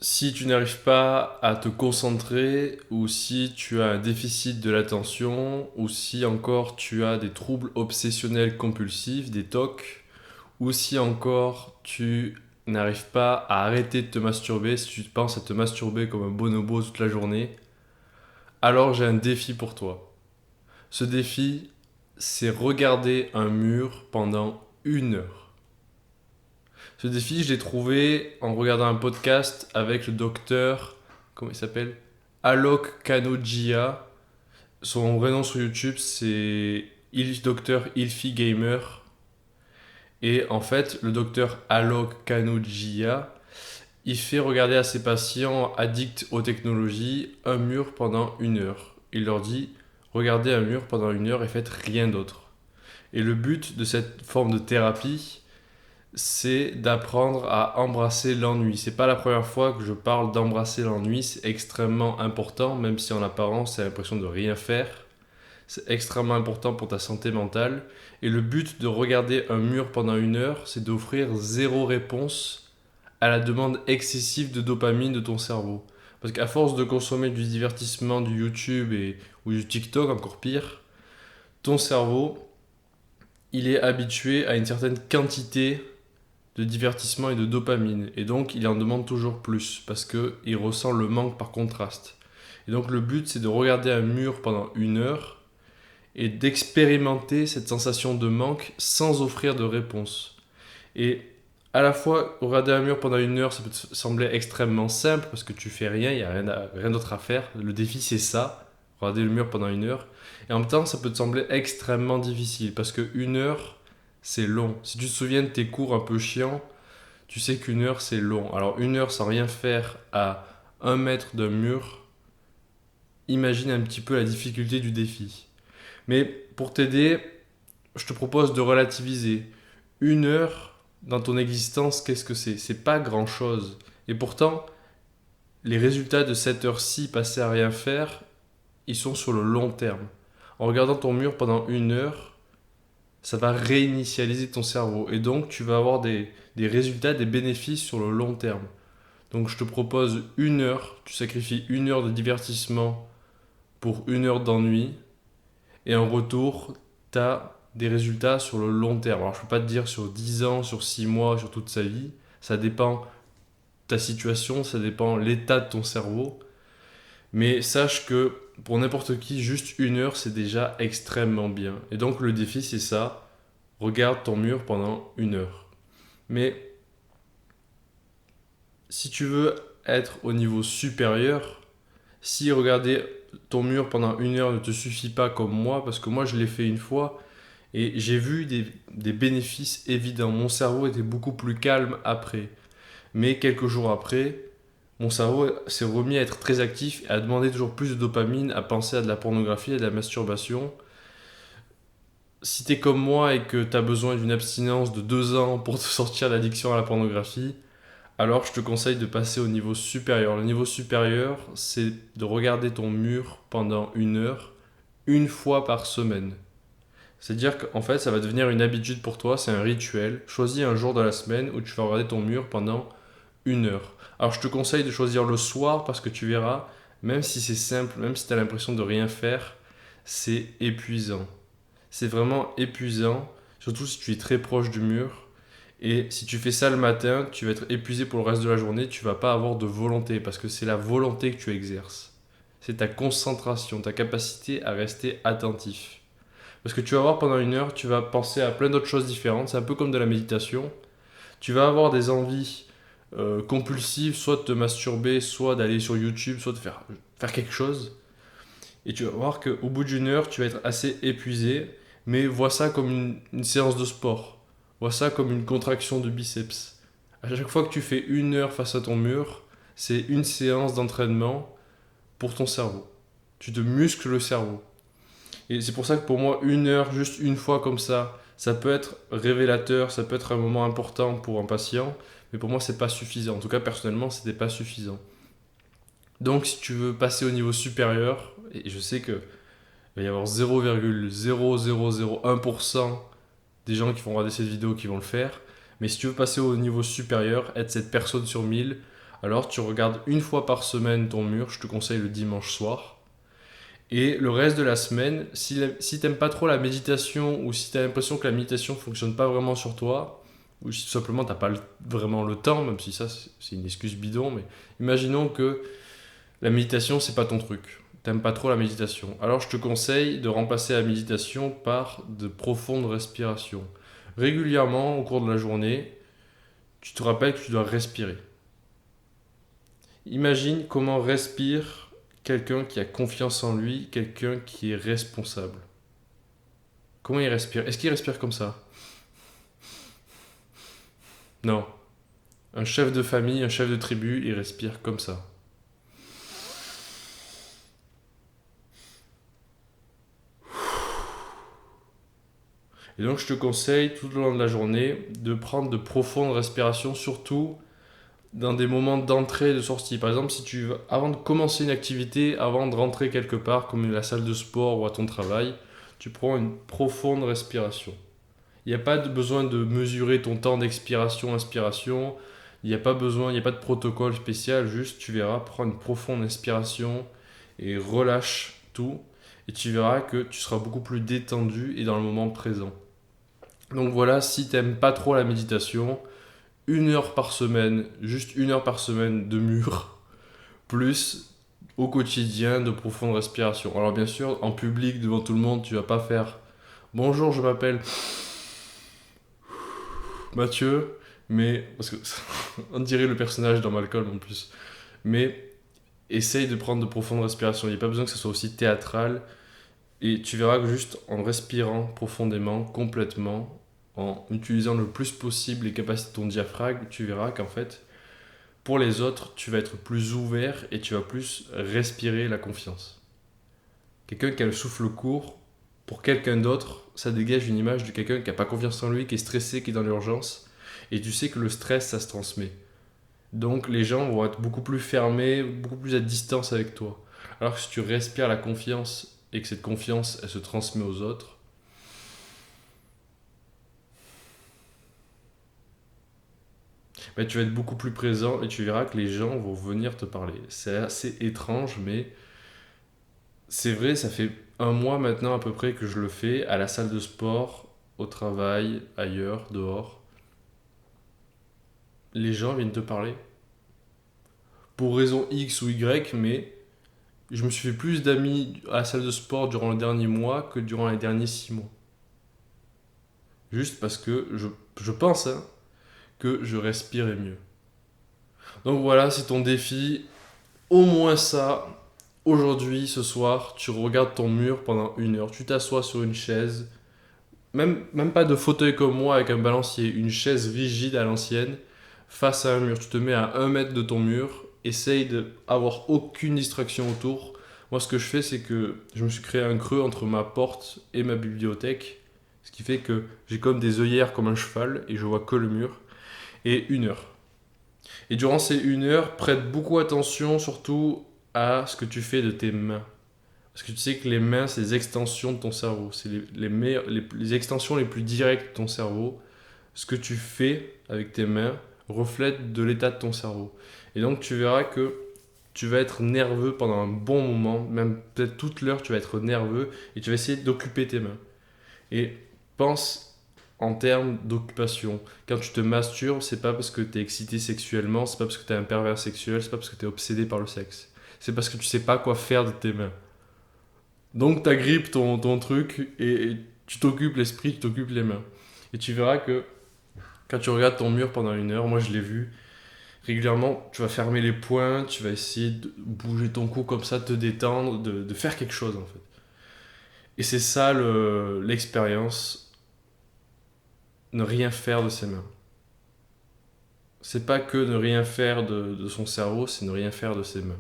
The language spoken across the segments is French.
Si tu n'arrives pas à te concentrer, ou si tu as un déficit de l'attention, ou si encore tu as des troubles obsessionnels compulsifs, des TOC, ou si encore tu n'arrives pas à arrêter de te masturber, si tu penses à te masturber comme un bonobo toute la journée, alors j'ai un défi pour toi. Ce défi, c'est regarder un mur pendant 1 heure. Ce défi, je l'ai trouvé en regardant un podcast avec le docteur, comment il s'appelle? Alok Kanogia. Son vrai nom sur YouTube, c'est Docteur Ilfi Gamer. Et en fait, le docteur Alok Kanogia, il fait regarder à ses patients addicts aux technologies un mur pendant 1 heure. Il leur dit, regardez un mur pendant 1 heure et faites rien d'autre. Et le but de cette forme de thérapie, c'est d'apprendre à embrasser l'ennui. C'est pas la première fois que je parle d'embrasser l'ennui, c'est extrêmement important, même si en apparence, c'est l'impression de rien faire. C'est extrêmement important pour ta santé mentale. Et le but de regarder un mur pendant 1 heure, c'est d'offrir zéro réponse à la demande excessive de dopamine de ton cerveau. Parce qu'à force de consommer du divertissement, du YouTube ou du TikTok, encore pire, ton cerveau, il est habitué à une certaine quantité de divertissement et de dopamine. Et donc, il en demande toujours plus parce qu'il ressent le manque par contraste. Et donc, le but, c'est de regarder un mur pendant 1 heure et d'expérimenter cette sensation de manque sans offrir de réponse. Et à la fois, regarder un mur pendant 1 heure, ça peut te sembler extrêmement simple parce que tu fais rien, il n'y a rien d'autre à faire. Le défi, c'est ça, regarder le mur pendant 1 heure. Et en même temps, ça peut te sembler extrêmement difficile parce que 1 heure, c'est long. Si tu te souviens de tes cours un peu chiants, tu sais qu'1 heure c'est long. Alors 1 heure sans rien faire à 1 mètre d'un mur, imagine un petit peu la difficulté du défi. Mais pour t'aider, je te propose de relativiser. 1 heure dans ton existence, qu'est-ce que c'est? C'est pas grand-chose. Et pourtant, les résultats de cette heure-ci passée à rien faire, ils sont sur le long terme. En regardant ton mur pendant 1 heure, ça va réinitialiser ton cerveau. Et donc, tu vas avoir des résultats, des bénéfices sur le long terme. Donc je te propose 1 heure, tu sacrifies 1 heure de divertissement pour 1 heure d'ennui, et en retour, tu as des résultats sur le long terme. Alors je ne peux pas te dire sur 10 ans, sur 6 mois, sur toute sa vie, ça dépend de ta situation, ça dépend de l'état de ton cerveau, mais sache que pour n'importe qui, juste 1 heure, c'est déjà extrêmement bien. Et donc le défi, c'est ça, regarde ton mur pendant 1 heure. Mais si tu veux être au niveau supérieur, si regarder ton mur pendant 1 heure ne te suffit pas comme moi, parce que moi je l'ai fait une fois et j'ai vu des bénéfices évidents. Mon cerveau était beaucoup plus calme après. Mais quelques jours après, mon cerveau s'est remis à être très actif et à demander toujours plus de dopamine, à penser à de la pornographie et de la masturbation. Si t'es comme moi et que t'as besoin d'une abstinence de 2 ans pour te sortir d'addiction à la pornographie, alors je te conseille de passer au niveau supérieur. Le niveau supérieur, c'est de regarder ton mur pendant 1 heure, une fois par semaine. C'est-à-dire qu'en fait, ça va devenir une habitude pour toi, c'est un rituel. Choisis un jour de la semaine où tu vas regarder ton mur pendant 1 heure. Alors je te conseille de choisir le soir parce que tu verras, même si c'est simple, même si tu as l'impression de rien faire, c'est épuisant. C'est vraiment épuisant, surtout si tu es très proche du mur. Et si tu fais ça le matin, tu vas être épuisé pour le reste de la journée, tu vas pas avoir de volonté parce que c'est la volonté que tu exerces. C'est ta concentration, ta capacité à rester attentif. Parce que tu vas voir pendant 1 heure, tu vas penser à plein d'autres choses différentes, c'est un peu comme de la méditation. Tu vas avoir des envies compulsives, soit de te masturber, soit d'aller sur YouTube, soit de faire quelque chose. Et tu vas voir qu'au bout d'1 heure, tu vas être assez épuisé, mais vois ça comme une séance de sport. Vois ça comme une contraction de biceps. À chaque fois que tu fais 1 heure face à ton mur, c'est une séance d'entraînement pour ton cerveau. Tu te muscles le cerveau. Et c'est pour ça que pour moi, 1 heure, juste une fois comme ça peut être révélateur, ça peut être un moment important pour un patient, mais pour moi, c'est pas suffisant. En tout cas, personnellement, c'était pas suffisant. Donc, si tu veux passer au niveau supérieur, et je sais que il va y avoir 0,0001% des gens qui vont regarder cette vidéo qui vont le faire. Mais si tu veux passer au niveau supérieur, être cette personne sur 1000, Alors tu regardes une fois par semaine ton mur, je te conseille le dimanche soir. Et le reste de la semaine, si t'aimes pas trop la méditation ou si t'as l'impression que la méditation fonctionne pas vraiment sur toi, ou si tout simplement t'as pas vraiment le temps, même si ça c'est une excuse bidon, mais imaginons que la méditation c'est pas ton truc. T'aimes pas trop la méditation. Alors je te conseille de remplacer la méditation par de profondes respirations. Régulièrement au cours de la journée, tu te rappelles que tu dois respirer. Imagine comment respire quelqu'un qui a confiance en lui, quelqu'un qui est responsable. Comment il respire? Est-ce qu'il respire comme ça? Non. Un chef de famille, un chef de tribu, il respire comme ça. Et donc je te conseille tout au long de la journée de prendre de profondes respirations, surtout dans des moments d'entrée et de sortie. Par exemple, si tu veux, avant de commencer une activité, avant de rentrer quelque part, comme la salle de sport ou à ton travail, tu prends une profonde respiration. Il n'y a pas de besoin de mesurer ton temps d'expiration, inspiration. Il n'y a pas besoin, il n'y a pas de protocole spécial. Juste, tu verras, prends une profonde inspiration et relâche tout. Et tu verras que tu seras beaucoup plus détendu et dans le moment présent. Donc voilà, si tu n'aimes pas trop la méditation, 1 heure par semaine, juste 1 heure par semaine de mur, plus au quotidien de profonde respiration. Alors bien sûr, en public, devant tout le monde, tu vas pas faire bonjour, je m'appelle Mathieu, mais parce que on dirait le personnage dans Malcolm en plus. Mais essaye de prendre de profondes respirations. Il n'y a pas besoin que ce soit aussi théâtral. Et tu verras que juste en respirant profondément, complètement, en utilisant le plus possible les capacités de ton diaphragme, tu verras qu'en fait, pour les autres, tu vas être plus ouvert et tu vas plus respirer la confiance. Quelqu'un qui a le souffle court, pour quelqu'un d'autre, ça dégage une image de quelqu'un qui n'a pas confiance en lui, qui est stressé, qui est dans l'urgence. Et tu sais que le stress, ça se transmet. Donc les gens vont être beaucoup plus fermés, beaucoup plus à distance avec toi. Alors que si tu respires la confiance et que cette confiance, elle se transmet aux autres, ben, tu vas être beaucoup plus présent et tu verras que les gens vont venir te parler. C'est assez étrange, mais c'est vrai, ça fait 1 mois maintenant à peu près que je le fais à la salle de sport, au travail, ailleurs, dehors. Les gens viennent te parler. Pour raison X ou Y, mais je me suis fait plus d'amis à la salle de sport durant le dernier mois que durant les derniers 6 mois. Juste parce que je pense hein, que je respirais mieux. Donc voilà, c'est ton défi. Au moins ça, aujourd'hui, ce soir, tu regardes ton mur pendant 1 heure. Tu t'assois sur une chaise. Même pas de fauteuil comme moi avec un balancier. Une chaise rigide à l'ancienne, face à un mur. Tu te mets à 1 mètre de ton mur. Essaye d'avoir aucune distraction autour. Moi, ce que je fais, c'est que je me suis créé un creux entre ma porte et ma bibliothèque. Ce qui fait que j'ai comme des œillères comme un cheval et je vois que le mur. Et 1 heure. Et durant ces 1 heure, prête beaucoup attention surtout à ce que tu fais de tes mains. Parce que tu sais que les mains, c'est les extensions de ton cerveau. C'est les extensions les plus directes de ton cerveau. Ce que tu fais avec tes mains reflète de l'état de ton cerveau. Et donc tu verras que tu vas être nerveux pendant un bon moment, même peut-être toute l'heure, tu vas être nerveux et tu vas essayer d'occuper tes mains. Et pense en termes d'occupation. Quand tu te masturbes, c'est pas parce que tu es excité sexuellement, c'est pas parce que tu es un pervers sexuel, c'est pas parce que tu es obsédé par le sexe. C'est parce que tu sais pas quoi faire de tes mains. Donc tu agrippes ton truc et tu t'occupes l'esprit, tu t'occupes les mains. Et tu verras que quand tu regardes ton mur pendant 1 heure, moi je l'ai vu, régulièrement tu vas fermer les poings, tu vas essayer de bouger ton cou comme ça, de te détendre, de faire quelque chose en fait. Et c'est ça l'expérience, ne rien faire de ses mains. C'est pas que ne rien faire de son cerveau, c'est ne rien faire de ses mains.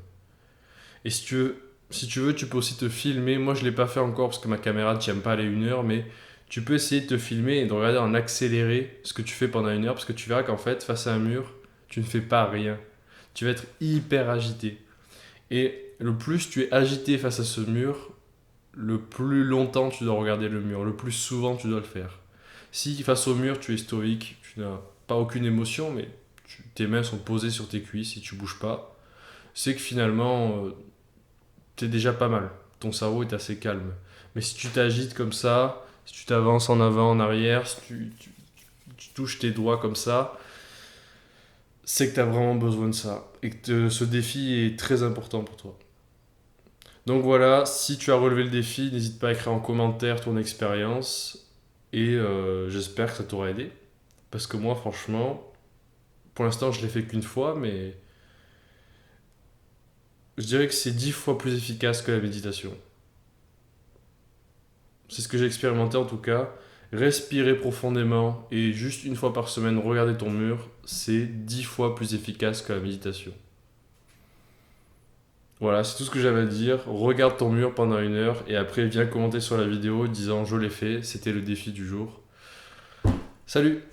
Et si tu veux, tu peux aussi te filmer. Moi, je l'ai pas fait encore parce que ma caméra ne tient pas les 1 heure, mais tu peux essayer de te filmer et de regarder en accéléré ce que tu fais pendant 1 heure parce que tu verras qu'en fait, face à un mur, tu ne fais pas rien. Tu vas être hyper agité. Et le plus tu es agité face à ce mur, le plus longtemps tu dois regarder le mur, le plus souvent tu dois le faire. Si face au mur, tu es stoïque, tu n'as pas aucune émotion, mais tes mains sont posées sur tes cuisses et tu bouges pas, c'est que finalement, t'es déjà pas mal. Ton cerveau est assez calme. Mais si tu t'agites comme ça, si tu t'avances en avant, en arrière, si tu touches tes doigts comme ça, c'est que tu as vraiment besoin de ça. Et que ce défi est très important pour toi. Donc voilà, si tu as relevé le défi, n'hésite pas à écrire en commentaire ton expérience. Et j'espère que ça t'aura aidé. Parce que moi, franchement, pour l'instant, je l'ai fait qu'une fois, mais je dirais que c'est 10 fois plus efficace que la méditation. C'est ce que j'ai expérimenté en tout cas. Respirer profondément et juste une fois par semaine regarder ton mur, c'est 10 fois plus efficace que la méditation. Voilà, c'est tout ce que j'avais à dire. Regarde ton mur pendant 1 heure et après viens commenter sur la vidéo disant je l'ai fait, c'était le défi du jour. Salut!